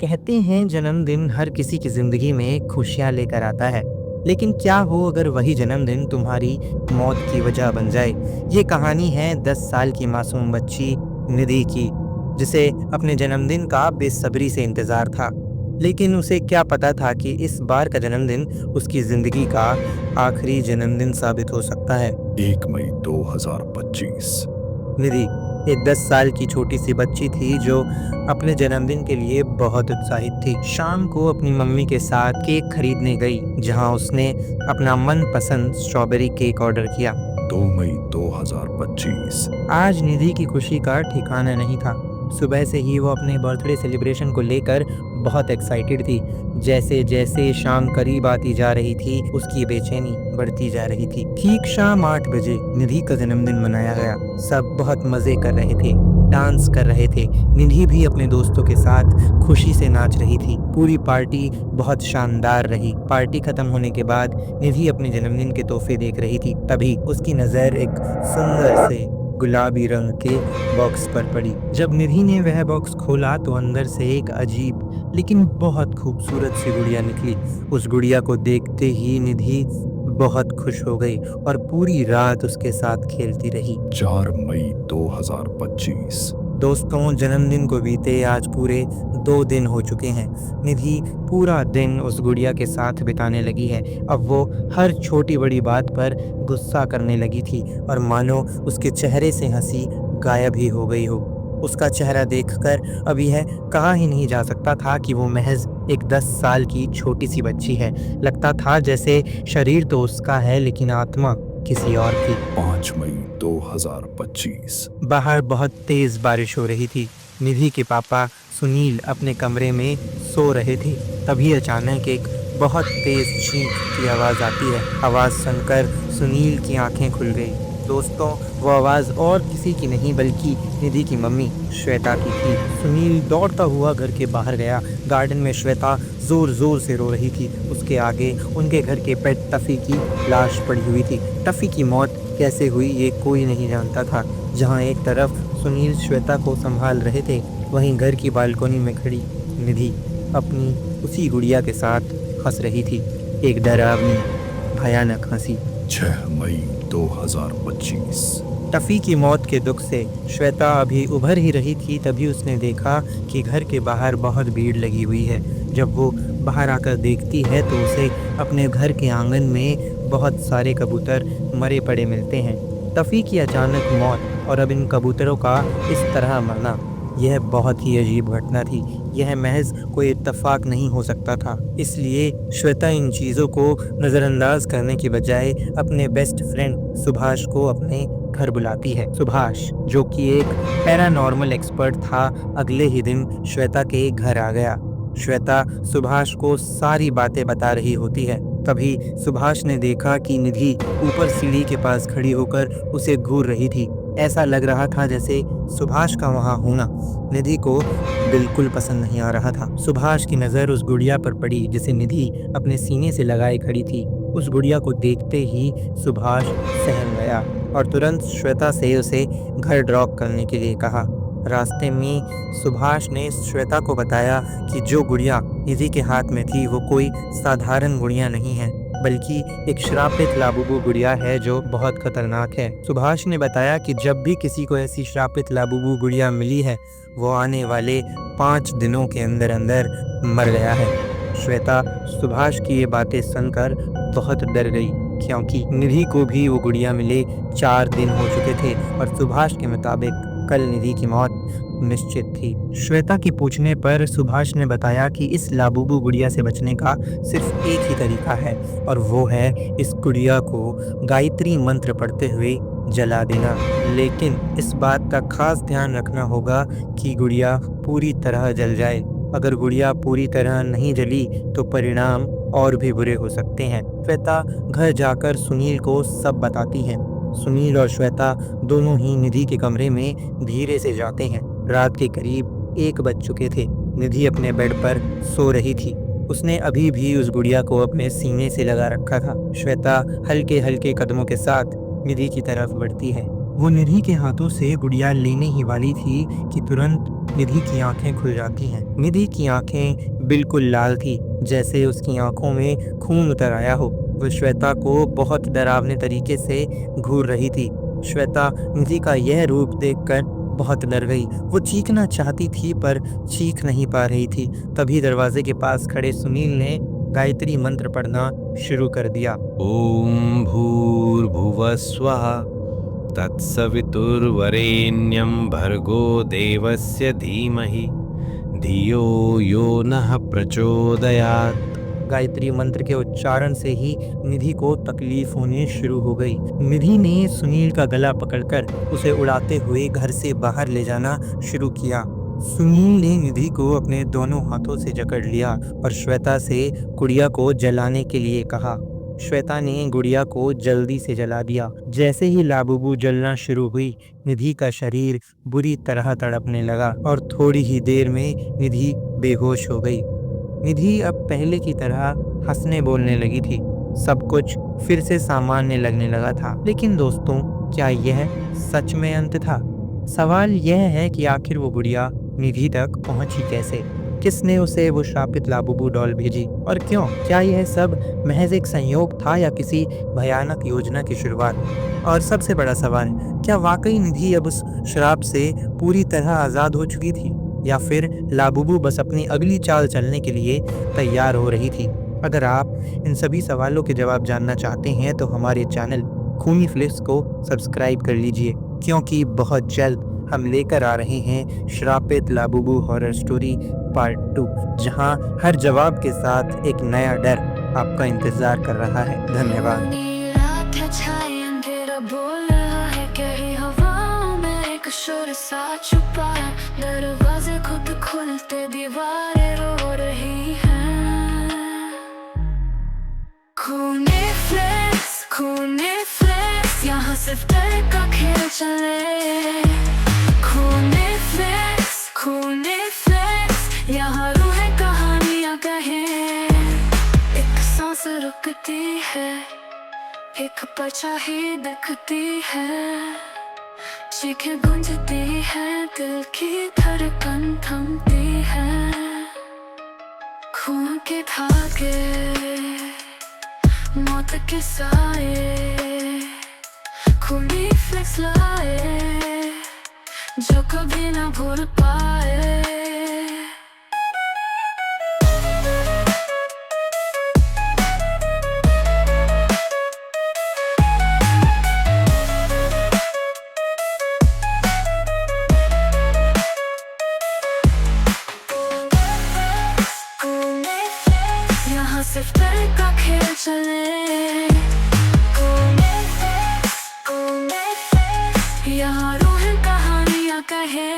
कहते हैं जन्मदिन हर किसी की जिंदगी में खुशियां लेकर आता है। लेकिन क्या हो अगर वही जन्मदिन तुम्हारी मौत की वजह बन जाए। ये कहानी है 10 साल की मासूम बच्ची निधि की, जिसे अपने जन्मदिन का बेसब्री से इंतजार था। लेकिन उसे क्या पता था कि इस बार का जन्मदिन उसकी जिंदगी का आखिरी जन्मदिन साबित हो सकता है। 1 मई 2025। निधि एक 10 साल की छोटी सी बच्ची थी जो अपने जन्मदिन के लिए बहुत उत्साहित थी। शाम को अपनी मम्मी के साथ केक खरीदने गई, जहां उसने अपना मनपसंद स्ट्रॉबेरी केक ऑर्डर किया। 2 मई 2025। आज निधि की खुशी का ठिकाना नहीं था। सुबह से ही वो अपने बर्थडे सेलिब्रेशन को लेकर बहुत एक्साइटेड थी। जैसे जैसे शाम करीब आती जा रही थी, उसकी बेचैनी बढ़ती जा रही थी। ठीक शाम 8 बजे निधि का जन्मदिन मनाया गया। सब बहुत मजे कर रहे थे, डांस कर रहे थे। निधि भी अपने दोस्तों के साथ खुशी से नाच रही थी। पूरी पार्टी बहुत शानदार रही। पार्टी खत्म होने के बाद निधि अपने जन्मदिन के तोहफे देख रही थी। तभी उसकी नजर एक सुंदर से गुलाबी रंग के बॉक्स पर पड़ी। जब निधि ने वह बॉक्स खोला तो अंदर से एक अजीब लेकिन बहुत खूबसूरत सी गुड़िया निकली। उस गुड़िया को देखते ही निधि बहुत खुश हो गई और पूरी रात उसके साथ खेलती रही। 4 मई 2025। दोस्तों, जन्मदिन को बीते आज पूरे 2 दिन हो चुके हैं। निधि पूरा दिन उस गुड़िया के साथ बिताने लगी है। अब वो हर छोटी बड़ी बात पर गुस्सा करने लगी थी और मानो उसके चेहरे से हंसी गायब ही हो गई हो। उसका चेहरा देखकर अब यह कहा ही नहीं जा सकता था कि वो महज एक 10 साल की छोटी सी बच्ची है। लगता था जैसे शरीर तो उसका है लेकिन आत्मा किसी और की। 5 मई 2025। बाहर बहुत तेज बारिश हो रही थी। निधि के पापा सुनील अपने कमरे में सो रहे थे। तभी अचानक एक बहुत तेज चीख की आवाज आती है। आवाज सुनकर सुनील की आंखें खुल गई। दोस्तों, वो आवाज और किसी की नहीं बल्कि निधि की मम्मी श्वेता की थी। सुनील दौड़ता हुआ घर के बाहर गया। गार्डन में श्वेता जोर जोर से रो रही थी। उसके आगे उनके घर के पेट टफी की लाश पड़ी हुई थी। टफी की मौत कैसे हुई ये कोई नहीं जानता था। जहां एक तरफ सुनील श्वेता को संभाल रहे थे, वहीं घर की बालकोनी में खड़ी निधि अपनी उसी गुड़िया के साथ हंस रही थी। एक डरावनी भयानक हंसी। 6 मई 2025। टफी की मौत के दुख से श्वेता अभी उभर ही रही थी। तभी उसने देखा कि घर के बाहर बहुत भीड़ लगी हुई है। जब वो बाहर आकर देखती है तो उसे अपने घर के आंगन में बहुत सारे कबूतर मरे पड़े मिलते हैं। टफी की अचानक मौत और अब इन कबूतरों का इस तरह मरना, यह बहुत ही अजीब घटना थी। यह महज कोई इत्तेफाक नहीं हो सकता था। इसलिए श्वेता इन चीज़ों को नज़रअंदाज करने की बजाय अपने बेस्ट फ्रेंड सुभाष को अपने घर बुलाती है। सुभाष, जो कि एक पैरानॉर्मल एक्सपर्ट था, अगले ही दिन श्वेता के घर आ गया। श्वेता सुभाष को सारी बातें बता रही होती है। तभी सुभाष ने देखा कि निधि ऊपर सीढ़ी के पास खड़ी होकर उसे घूर रही थी। ऐसा लग रहा था जैसे सुभाष का वहां होना निधि को बिल्कुल पसंद नहीं आ रहा था। सुभाष की नज़र उस गुड़िया पर पड़ी जिसे निधि अपने सीने से लगाए खड़ी थी। उस गुड़िया को देखते ही सुभाष सहम गया और तुरंत श्वेता से उसे घर ड्रॉप करने के लिए कहा। रास्ते में सुभाष ने श्वेता को बताया कि जो गुड़िया निधि के हाथ में थी वो कोई साधारण गुड़िया नहीं है, बल्कि एक श्रापित लाबुबू गुड़िया है जो बहुत खतरनाक है। सुभाष ने बताया कि जब भी किसी को ऐसी श्रापित लाबुबू गुड़िया मिली है, वो आने वाले 5 दिनों के अंदर अंदर मर गया है। श्वेता सुभाष की ये बातें सुनकर बहुत डर गई, क्योंकि निधि को भी वो गुड़िया मिले 4 दिन हो चुके थे और सुभाष के मुताबिक कल निधि की मौत निश्चित थी। श्वेता के पूछने पर सुभाष ने बताया कि इस लाबुबू गुड़िया से बचने का सिर्फ एक ही तरीका है और वो है इस गुड़िया को गायत्री मंत्र पढ़ते हुए जला देना। लेकिन इस बात का खास ध्यान रखना होगा कि गुड़िया पूरी तरह जल जाए। अगर गुड़िया पूरी तरह नहीं जली तो परिणाम और भी बुरे हो सकते हैं। श्वेता घर जाकर सुनील को सब बताती है। सुनील और श्वेता दोनों ही निधि के कमरे में धीरे से जाते हैं। रात के करीब 1 बज चुके थे। निधि अपने बेड पर सो रही थी। उसने अभी भी उस गुड़िया को अपने सीने से लगा रखा था। श्वेता हल्के हल्के कदमों के साथ निधि की तरफ बढ़ती है। वो निधि के हाथों से गुड़िया लेने ही वाली थी कि तुरंत निधि की आंखें खुल जाती हैं। निधि की आंखें बिल्कुल लाल थी, जैसे उसकी आंखों में खून उतर आया हो। वो श्वेता को बहुत डरावने तरीके से घूर रही थी। श्वेता निधि का यह रूप देखकर बहुत डर गई। वो चीखना चाहती थी पर चीख नहीं पा रही थी। तभी दरवाजे के पास खड़े सुनील ने गायत्री मंत्र पढ़ना शुरू कर दिया। ओम भूर्भुवः स्वः तत्सवितुर्वरेण्यं भर्गो देवस्य धीमहि धियो यो नः प्रचोदयात्। गायत्री मंत्र के उच्चारण से ही निधि को तकलीफ होने शुरू हो गई। निधि ने सुनील का गला पकड़कर उसे उड़ाते हुए घर से बाहर ले जाना शुरू किया। सुनील ने निधि को अपने दोनों हाथों से जकड़ लिया और श्वेता से गुड़िया को जलाने के लिए कहा। श्वेता ने गुड़िया को जल्दी से जला दिया। जैसे ही लाबुबू जलना शुरू हुई, निधि का शरीर बुरी तरह तड़पने लगा और थोड़ी ही देर में निधि बेहोश हो गई। निधि अब पहले की तरह हंसने बोलने लगी थी। सब कुछ फिर से सामान्य लगने लगा था। लेकिन दोस्तों, क्या यह सच में अंत था? सवाल यह है कि आखिर वो गुड़िया निधि तक पहुंची कैसे? किसने उसे वो श्रापित लाबुबू डॉल भेजी और क्यों? क्या यह सब महज एक संयोग था या किसी भयानक योजना की शुरुआत? और सबसे बड़ा सवाल, क्या वाकई निधि अब उस श्राप से पूरी तरह आज़ाद हो चुकी थी या फिर लाबुबू बस अपनी अगली चाल चलने के लिए तैयार हो रही थी? अगर आप इन सभी सवालों के जवाब जानना चाहते हैं तो हमारे चैनल खूनी फ्लिक्स को सब्सक्राइब कर लीजिए, क्योंकि बहुत जल्द हम लेकर आ रहे हैं श्रापित लाबुबू हॉरर स्टोरी पार्ट 2, जहां हर जवाब के साथ एक नया डर आपका इंतजार कर रहा है। धन्यवाद। रात है छाई अंधेरा बोल रहा है, कहीं हवाओं में एक शोर सा छुपा है। दरवाजे खुद खुलते दीवारें रो रही हैं। खूनी फ्लेक्स यहाँ सिर्फ डर का खेल चले। खूनी फ्लेक्स यहाँ रूहें कहानियाँ कहे। एक सांस रुकती है, एक परछाई दिखती है, चीखें गूंजती है, दिल की धड़कन थमती है। खून के धागे, मौत के साए, खूनी फ्लेक्स लाए जो कभी ना भूल पाए। यहाँ सिर्फ डर का खेल चले। यहाँ रूहें कहानियाँ कहे।